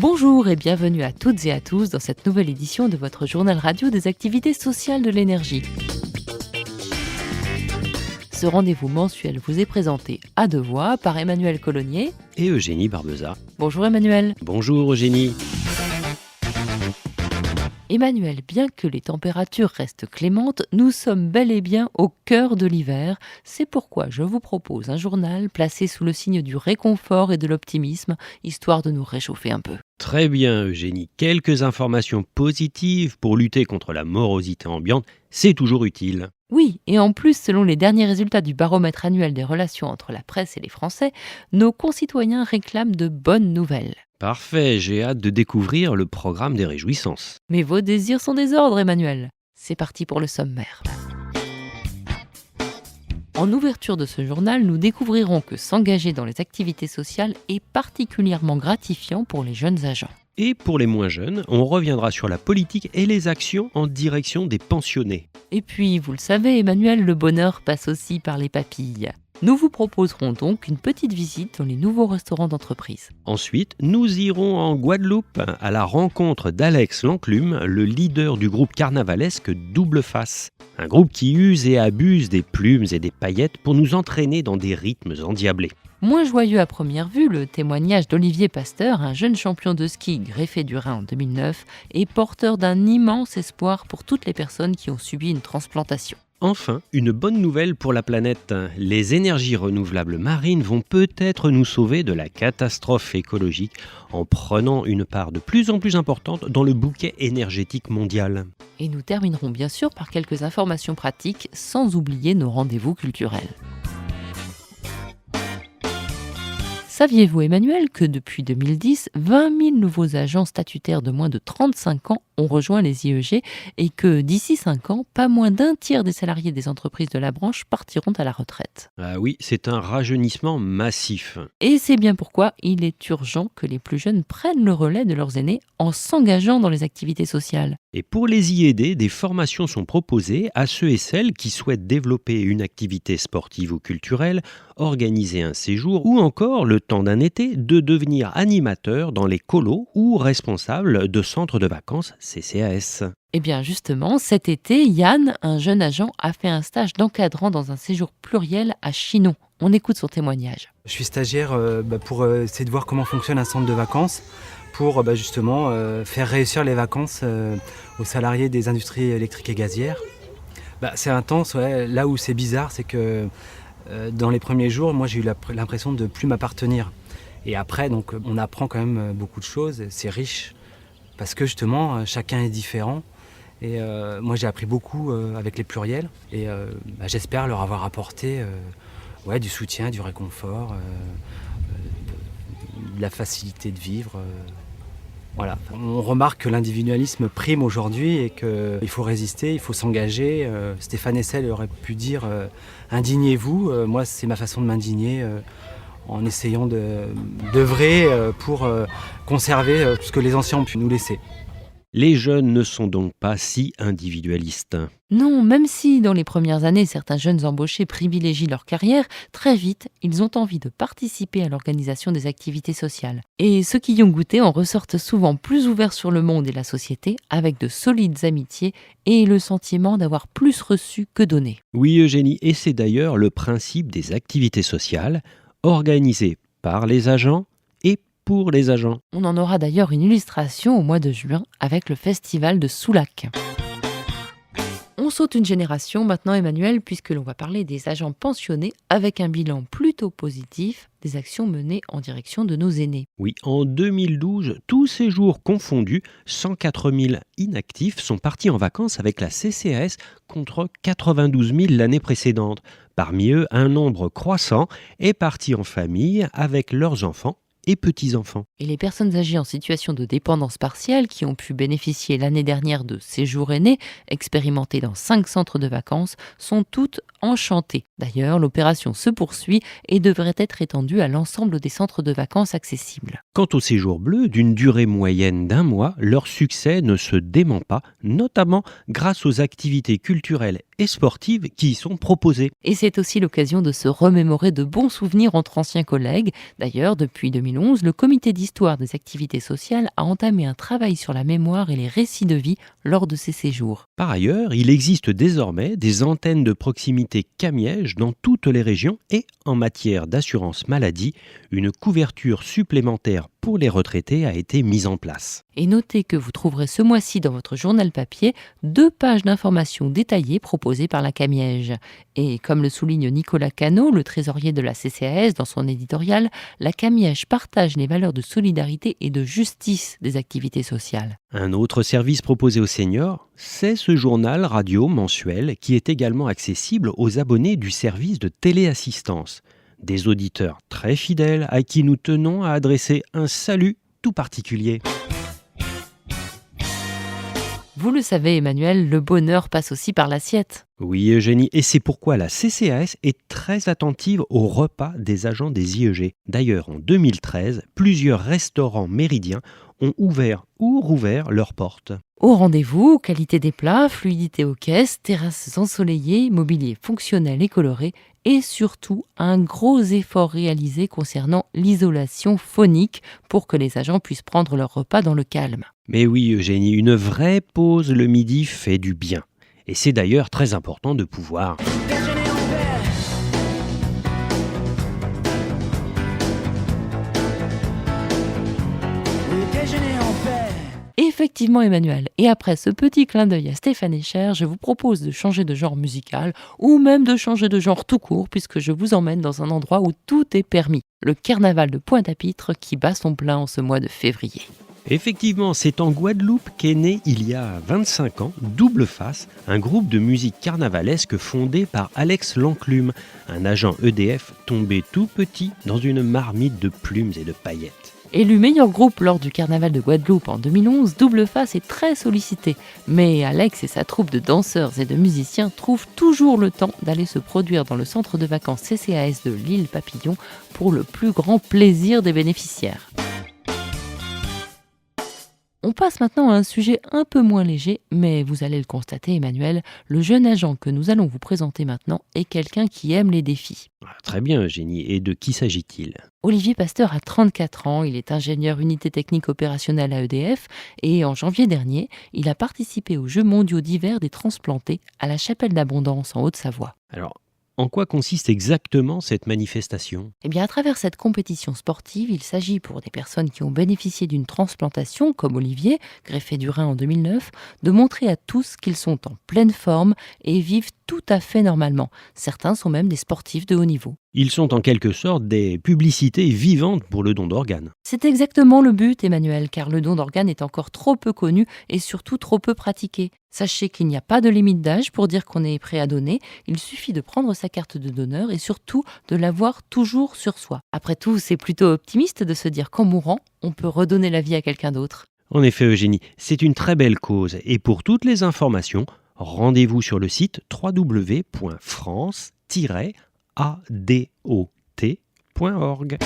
Bonjour et bienvenue à toutes et à tous dans cette nouvelle édition de votre journal radio des activités sociales de l'énergie. Ce rendez-vous mensuel vous est présenté à deux voix par Emmanuel Colognier et Eugénie Barbeza. Bonjour Emmanuel. Bonjour Eugénie. Emmanuel, bien que les températures restent clémentes, nous sommes bel et bien au cœur de l'hiver. C'est pourquoi je vous propose un journal placé sous le signe du réconfort et de l'optimisme, histoire de nous réchauffer un peu. Très bien Eugénie, quelques informations positives pour lutter contre la morosité ambiante, c'est toujours utile. Oui, et en plus, selon les derniers résultats du baromètre annuel des relations entre la presse et les Français, nos concitoyens réclament de bonnes nouvelles. Parfait, j'ai hâte de découvrir le programme des réjouissances. Mais vos désirs sont des ordres, Emmanuel. C'est parti pour le sommaire. En ouverture de ce journal, nous découvrirons que s'engager dans les activités sociales est particulièrement gratifiant pour les jeunes agents. Et pour les moins jeunes, on reviendra sur la politique et les actions en direction des pensionnés. Et puis, vous le savez, Emmanuel, le bonheur passe aussi par les papilles. Nous vous proposerons donc une petite visite dans les nouveaux restaurants d'entreprise. Ensuite, nous irons en Guadeloupe à la rencontre d'Alex Lanclume, le leader du groupe carnavalesque Double Face. Un groupe qui use et abuse des plumes et des paillettes pour nous entraîner dans des rythmes endiablés. Moins joyeux à première vue, le témoignage d'Olivier Pasteur, un jeune champion de ski greffé du rein en 2009, est porteur d'un immense espoir pour toutes les personnes qui ont subi une transplantation. Enfin, une bonne nouvelle pour la planète. Les énergies renouvelables marines vont peut-être nous sauver de la catastrophe écologique en prenant une part de plus en plus importante dans le bouquet énergétique mondial. Et nous terminerons bien sûr par quelques informations pratiques, sans oublier nos rendez-vous culturels. Saviez-vous, Emmanuel, que depuis 2010, 20 000 nouveaux agents statutaires de moins de 35 ans ont rejoint les IEG et que d'ici 5 ans, pas moins d'un tiers des salariés des entreprises de la branche partiront à la retraite. Ah oui, c'est un rajeunissement massif. Et c'est bien pourquoi il est urgent que les plus jeunes prennent le relais de leurs aînés en s'engageant dans les activités sociales. Et pour les IED, des formations sont proposées à ceux et celles qui souhaitent développer une activité sportive ou culturelle, organiser un séjour ou encore, le temps d'un été, de devenir animateur dans les colos ou responsable de centres de vacances CCAS. Eh bien justement, cet été, Yann, un jeune agent, a fait un stage d'encadrant dans un séjour pluriel à Chinon. On écoute son témoignage. Je suis stagiaire pour essayer de voir comment fonctionne un centre de vacances pour justement faire réussir les vacances aux salariés des industries électriques et gazières. C'est intense, ouais. Là où c'est bizarre, c'est que dans les premiers jours, moi j'ai eu l'impression de ne plus m'appartenir. Et après, donc, on apprend quand même beaucoup de choses, c'est riche, parce que justement, chacun est différent. Et moi j'ai appris beaucoup avec les pluriels, et j'espère leur avoir apporté du soutien, du réconfort, de la facilité de vivre. Voilà. On remarque que l'individualisme prime aujourd'hui et qu'il faut résister, il faut s'engager. Stéphane Hessel aurait pu dire indignez-vous. Moi, c'est ma façon de m'indigner en essayant d'œuvrer pour conserver tout ce que les anciens ont pu nous laisser. Les jeunes ne sont donc pas si individualistes. Non, même si dans les premières années, certains jeunes embauchés privilégient leur carrière, très vite, ils ont envie de participer à l'organisation des activités sociales. Et ceux qui y ont goûté en ressortent souvent plus ouverts sur le monde et la société, avec de solides amitiés et le sentiment d'avoir plus reçu que donné. Oui Eugénie, et c'est d'ailleurs le principe des activités sociales, organisées par les agents et pour les agents. On en aura d'ailleurs une illustration au mois de juin avec le festival de Soulac. On saute une génération maintenant, Emmanuel, puisque l'on va parler des agents pensionnés avec un bilan plutôt positif des actions menées en direction de nos aînés. Oui, en 2012, tous ces jours confondus, 104 000 inactifs sont partis en vacances avec la CCAS contre 92 000 l'année précédente. Parmi eux, un nombre croissant est parti en famille avec leurs enfants et petits-enfants. Et les personnes âgées en situation de dépendance partielle qui ont pu bénéficier l'année dernière de séjours aînés, expérimentés dans 5 centres de vacances, sont toutes enchantées. D'ailleurs, l'opération se poursuit et devrait être étendue à l'ensemble des centres de vacances accessibles. Quant aux séjours bleus, d'une durée moyenne d'1 mois, leur succès ne se dément pas, notamment grâce aux activités culturelles et sportives qui y sont proposées. Et c'est aussi l'occasion de se remémorer de bons souvenirs entre anciens collègues. D'ailleurs, depuis 2009, 2011, le comité d'histoire des activités sociales a entamé un travail sur la mémoire et les récits de vie lors de ces séjours. Par ailleurs, il existe désormais des antennes de proximité Camiège dans toutes les régions et, en matière d'assurance maladie, une couverture supplémentaire pour les retraités a été mise en place. Et notez que vous trouverez ce mois-ci dans votre journal papier 2 pages d'informations détaillées proposées par la Camiège. Et comme le souligne Nicolas Cano, le trésorier de la CCAS dans son éditorial, la Camiège partage les valeurs de solidarité et de justice des activités sociales. Un autre service proposé aux seniors, c'est ce journal radio mensuel qui est également accessible aux abonnés du service de téléassistance. Des auditeurs très fidèles à qui nous tenons à adresser un salut tout particulier. Vous le savez, Emmanuel, le bonheur passe aussi par l'assiette. Oui, Eugénie, et c'est pourquoi la CCAS est très attentive au repas des agents des IEG. D'ailleurs, en 2013, plusieurs restaurants méridiens ont ouvert ou rouvert leurs portes. Au rendez-vous, qualité des plats, fluidité aux caisses, terrasses ensoleillées, mobilier fonctionnel et coloré, et surtout un gros effort réalisé concernant l'isolation phonique pour que les agents puissent prendre leur repas dans le calme. Mais oui, Eugénie, une vraie pause le midi fait du bien. Et c'est d'ailleurs très important de pouvoir... Effectivement, Emmanuel. Et après ce petit clin d'œil à Stéphane Echer, je vous propose de changer de genre musical ou même de changer de genre tout court puisque je vous emmène dans un endroit où tout est permis. Le carnaval de Pointe-à-Pitre qui bat son plein en ce mois de février. Effectivement, c'est en Guadeloupe qu'est né il y a 25 ans Double Face, un groupe de musique carnavalesque fondé par Alex Lanclume, un agent EDF tombé tout petit dans une marmite de plumes et de paillettes. Élu meilleur groupe lors du carnaval de Guadeloupe en 2011, Double Face est très sollicité. Mais Alex et sa troupe de danseurs et de musiciens trouvent toujours le temps d'aller se produire dans le centre de vacances CCAS de l'île Papillon pour le plus grand plaisir des bénéficiaires. On passe maintenant à un sujet un peu moins léger, mais vous allez le constater, Emmanuel, le jeune agent que nous allons vous présenter maintenant est quelqu'un qui aime les défis. Très bien, Eugénie. Et de qui s'agit-il ? Olivier Pasteur a 34 ans, il est ingénieur unité technique opérationnelle à EDF et en janvier dernier, il a participé aux Jeux mondiaux d'hiver des transplantés à la Chapelle d'Abondance en Haute-Savoie. Alors, en quoi consiste exactement cette manifestation ? Eh bien, à travers cette compétition sportive, il s'agit pour des personnes qui ont bénéficié d'une transplantation, comme Olivier, greffé du rein en 2009, de montrer à tous qu'ils sont en pleine forme et vivent tout à fait normalement. Certains sont même des sportifs de haut niveau. Ils sont en quelque sorte des publicités vivantes pour le don d'organes. C'est exactement le but, Emmanuel, car le don d'organes est encore trop peu connu et surtout trop peu pratiqué. Sachez qu'il n'y a pas de limite d'âge pour dire qu'on est prêt à donner, il suffit de prendre sa carte de donneur et surtout de l'avoir toujours sur soi. Après tout, c'est plutôt optimiste de se dire qu'en mourant, on peut redonner la vie à quelqu'un d'autre. En effet, Eugénie, c'est une très belle cause et pour toutes les informations, rendez-vous sur le site www.france-adot.org.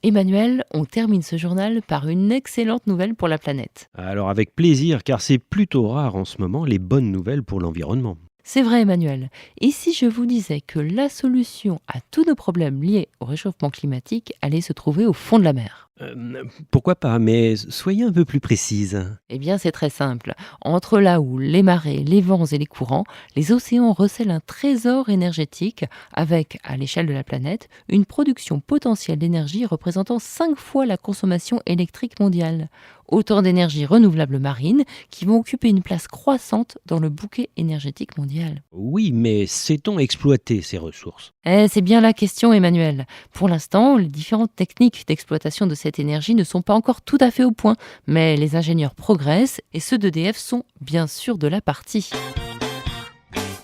Emmanuel, on termine ce journal par une excellente nouvelle pour la planète. Alors avec plaisir, car c'est plutôt rare en ce moment les bonnes nouvelles pour l'environnement. C'est vrai, Emmanuel. Et si je vous disais que la solution à tous nos problèmes liés au réchauffement climatique allait se trouver au fond de la mer ? Pourquoi pas, mais soyez un peu plus précise. Eh bien, c'est très simple. Entre la houle, les marées, les vents et les courants, les océans recèlent un trésor énergétique avec, à l'échelle de la planète, une production potentielle d'énergie représentant 5 fois la consommation électrique mondiale. Autant d'énergies renouvelables marines qui vont occuper une place croissante dans le bouquet énergétique mondial. Oui, mais sait-on exploiter ces ressources ? C'est bien la question, Emmanuel. Pour l'instant, les différentes techniques d'exploitation de cette énergie ne sont pas encore tout à fait au point, mais les ingénieurs progressent et ceux d'EDF sont bien sûr de la partie.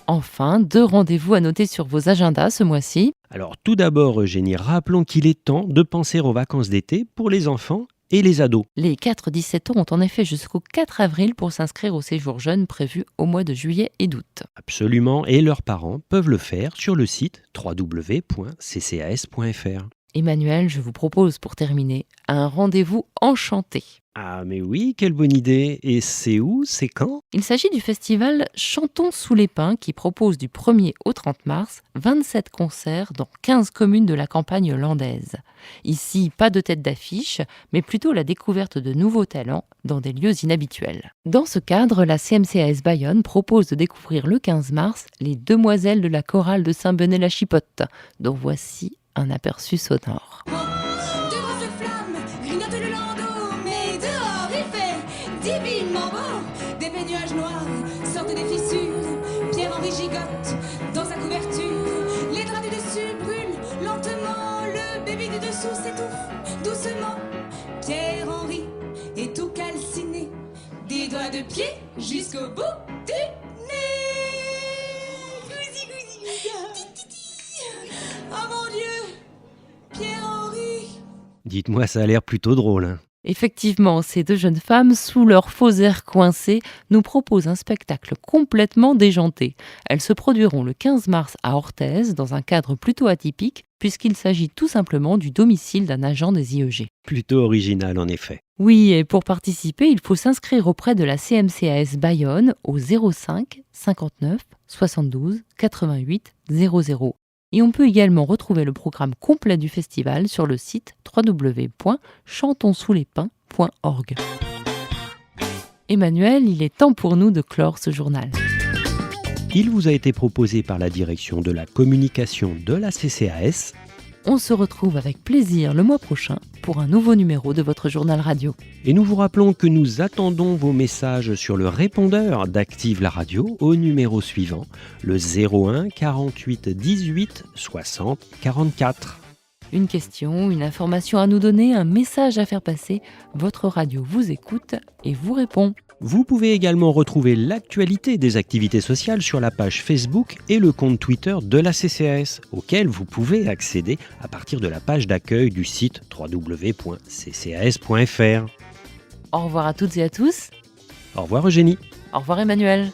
Enfin, 2 rendez-vous à noter sur vos agendas ce mois-ci. Alors tout d'abord, Eugénie, rappelons qu'il est temps de penser aux vacances d'été pour les enfants et les ados. Les 4-17 ans ont en effet jusqu'au 4 avril pour s'inscrire au séjour jeune prévu au mois de juillet et d'août. Absolument, et leurs parents peuvent le faire sur le site www.ccas.fr. Emmanuel, je vous propose pour terminer un rendez-vous enchanté. Ah mais oui, quelle bonne idée. Et c'est où, c'est quand? Il s'agit du festival Chantons sous les pins qui propose du 1er au 30 mars 27 concerts dans 15 communes de la campagne landaise. Ici, pas de tête d'affiche, mais plutôt la découverte de nouveaux talents dans des lieux inhabituels. Dans ce cadre, la CMCAS Bayonne propose de découvrir le 15 mars les Demoiselles de la chorale de Saint-Benet-la-Chipotte, dont voici un aperçu sonore. De grosses flammes grignotent le landau, mais dehors il fait divinement beau. Des nuages noirs sortent des fissures, Pierre-Henri gigote dans sa couverture. Les draps du dessus brûlent lentement, le bébé du dessous s'étouffe doucement. Pierre-Henri est tout calciné, des doigts de pied jusqu'au bout du nez. Gousi, gousi, oh mon Dieu, Pierre-Henri. Dites-moi, ça a l'air plutôt drôle, hein. Effectivement, ces deux jeunes femmes, sous leur faux air coincé, nous proposent un spectacle complètement déjanté. Elles se produiront le 15 mars à Orthez, dans un cadre plutôt atypique, puisqu'il s'agit tout simplement du domicile d'un agent des IEG. Plutôt original en effet. Oui, et pour participer, il faut s'inscrire auprès de la CMCAS Bayonne au 05 59 72 88 00. Et on peut également retrouver le programme complet du festival sur le site www.chantonssouslespins.org. Emmanuel, il est temps pour nous de clore ce journal. Il vous a été proposé par la direction de la communication de la CCAS. On se retrouve avec plaisir le mois prochain pour un nouveau numéro de votre journal radio. Et nous vous rappelons que nous attendons vos messages sur le répondeur d'Active la radio au numéro suivant, le 01 48 18 60 44. Une question, une information à nous donner, un message à faire passer, votre radio vous écoute et vous répond. Vous pouvez également retrouver l'actualité des activités sociales sur la page Facebook et le compte Twitter de la CCAS, auquel vous pouvez accéder à partir de la page d'accueil du site www.ccas.fr. Au revoir à toutes et à tous. Au revoir Eugénie. Au revoir Emmanuel.